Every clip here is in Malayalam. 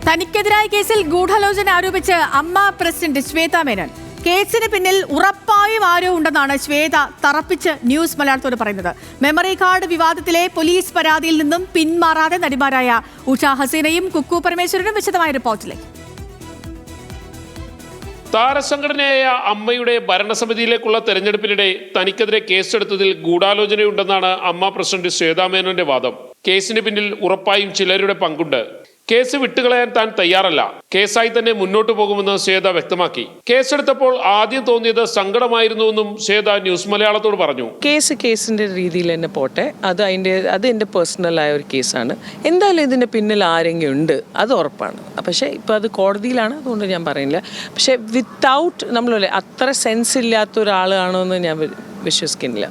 തനിക്കെതിരായ കേസിൽ ഗൂഢാലോചന ആരോപിച്ച് അമ്മ പ്രസിഡന്റ് ശ്വേത മേനോൻ. കേസിന് പിന്നിൽ ഉറപ്പായും ആരോ ഉണ്ടെന്നാണ് ശ്വേത തറപ്പിച്ച് ന്യൂസ് മലയാളത്തോട് പറയുന്നത്. മെമ്മറി കാർഡ് വിവാദത്തിലെ പോലീസ് പരാതിയിൽ നിന്നും പിന്മാറാതെ നടിമാരായ ഉഷ ഹസീനയും കുക്കു പരമേശ്വരനും വിശദമായ റിപ്പോർട്ടിലേക്ക്. താരസംഘടനയായ അമ്മയുടെ ഭരണസമിതിയിലേക്കുള്ള തെരഞ്ഞെടുപ്പിനിടെ തനിക്കെതിരെ കേസെടുത്തതിൽ ഗൂഢാലോചനയുണ്ടെന്നാണ് അമ്മ പ്രസിഡന്റ് ശ്വേത മേനോന്റെ വാദം. കേസിന് പിന്നിൽ ഉറപ്പായും ചിലരുടെ പങ്കുണ്ട്. കേസ് വിട്ടുകളയാൻ താൻ തയ്യാറല്ല, കേസായി തന്നെ മുന്നോട്ടു പോകുമെന്ന് ശ്വേത വ്യക്തമാക്കി. കേസെടുത്തപ്പോൾ ആദ്യം തോന്നിയത് സങ്കടമായിരുന്നുവെന്നും ശ്വേത ന്യൂസ് മലയാളത്തോട് പറഞ്ഞു. കേസിന്റെ രീതിയിൽ തന്നെ പോട്ടെ, അത് എൻ്റെ പേഴ്സണലായ ഒരു കേസാണ്. എന്തായാലും ഇതിന്റെ പിന്നിൽ ആരെങ്കിലും ഉണ്ട്, അത് ഉറപ്പാണ്. പക്ഷേ ഇപ്പം അത് കോടതിയിലാണ്, അതുകൊണ്ട് ഞാൻ പറയുന്നില്ല. പക്ഷേ വിത്തൗട്ട് നമ്മളല്ലേ അത്ര സെൻസ് ഇല്ലാത്ത ഒരാളാണോ എന്ന് ഞാൻ വിശ്വസിക്കുന്നില്ല.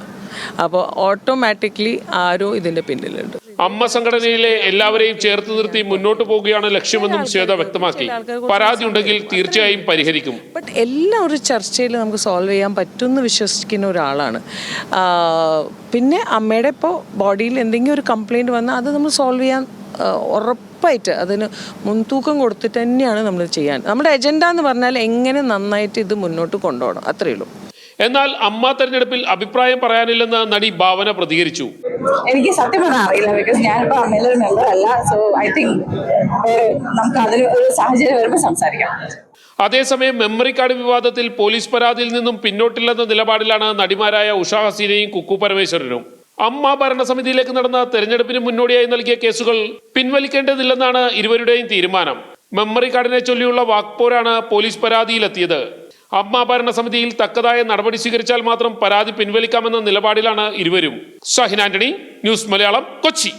അപ്പോൾ ഓട്ടോമാറ്റിക്കലി ആരോ ഇതിന്റെ പിന്നിലുണ്ട്. അമ്മ സംഘടനയിലെ എല്ലാവരെയും ചേർത്ത് നിർത്തി മുന്നോട്ട് പോവുകയാണ് ലക്ഷ്യമെന്നും ശ്വേത വ്യക്തമാക്കി. പരാതി ഉണ്ടെങ്കിൽ തീർച്ചയായും പരിഹരിക്കും. ബട്ട് എല്ലാം ഒരു ചർച്ചയിൽ നമുക്ക് സോൾവ് ചെയ്യാൻ പറ്റുമെന്ന് വിശ്വസിക്കുന്ന ഒരാളാണ്. പിന്നെ അമ്മയുടെ ഇപ്പോൾ ബോഡിയിൽ എന്തെങ്കിലും ഒരു കംപ്ലൈൻറ്റ് വന്നാൽ അത് നമ്മൾ സോൾവ് ചെയ്യാൻ ഉറപ്പായിട്ട് അതിന് മുൻതൂക്കം കൊടുത്തിട്ട് തന്നെയാണ് നമ്മൾ ചെയ്യാൻ. നമ്മുടെ അജണ്ട എന്ന് പറഞ്ഞാൽ എങ്ങനെ നന്നായിട്ട് ഇത് മുന്നോട്ട് കൊണ്ടുപോകണം, അത്രയേ ഉള്ളൂ. എന്നാൽ അമ്മ തെരഞ്ഞെടുപ്പിൽ അഭിപ്രായം പറയാനില്ലെന്ന് നടി ഭാവന പ്രതികരിച്ചു. എനിക്ക് സത്യം പറഞ്ഞാൽ അറിയില്ല, ബിക്കോസ് ഞാനിപ്പോൾ അമ്മയിലെ ഒരു മെമ്പർ അല്ല. സോ ഐ തിങ്ക് നമുക്ക് അതിന് ഒരു സാഹചര്യം വരുമ്പോൾ സംസാരിക്കാം. അതേസമയം മെമ്മറി കാർഡ് വിവാദത്തിൽ പോലീസ് പരാതിയിൽ നിന്നും പിന്നോട്ടില്ലെന്ന നിലപാടിലാണ് നടിമാരായ ഉഷ ഹസീനയും കുക്കു പരമേശ്വരനും. അമ്മ ഭരണസമിതിയിലേക്ക് നടന്ന തെരഞ്ഞെടുപ്പിന് മുന്നോടിയായി നൽകിയ കേസുകൾ പിൻവലിക്കേണ്ടതില്ലെന്നാണ് ഇരുവരുടെയും തീരുമാനം. മെമ്മറി കാർഡിനെ ചൊല്ലിയുള്ള വാക്പോരാണ് പോലീസ് പരാതിയിലെത്തിയത്. അമ്മ ഭരണസമിതിയിൽ തക്കതായ നടപടി സ്വീകരിച്ചാൽ മാത്രം പരാതി പിൻവലിക്കാമെന്ന നിലപാടിലാണ് ഇരുവരും. ഷാഹിൻ ആന്റണി, ന്യൂസ് മലയാളം, കൊച്ചി.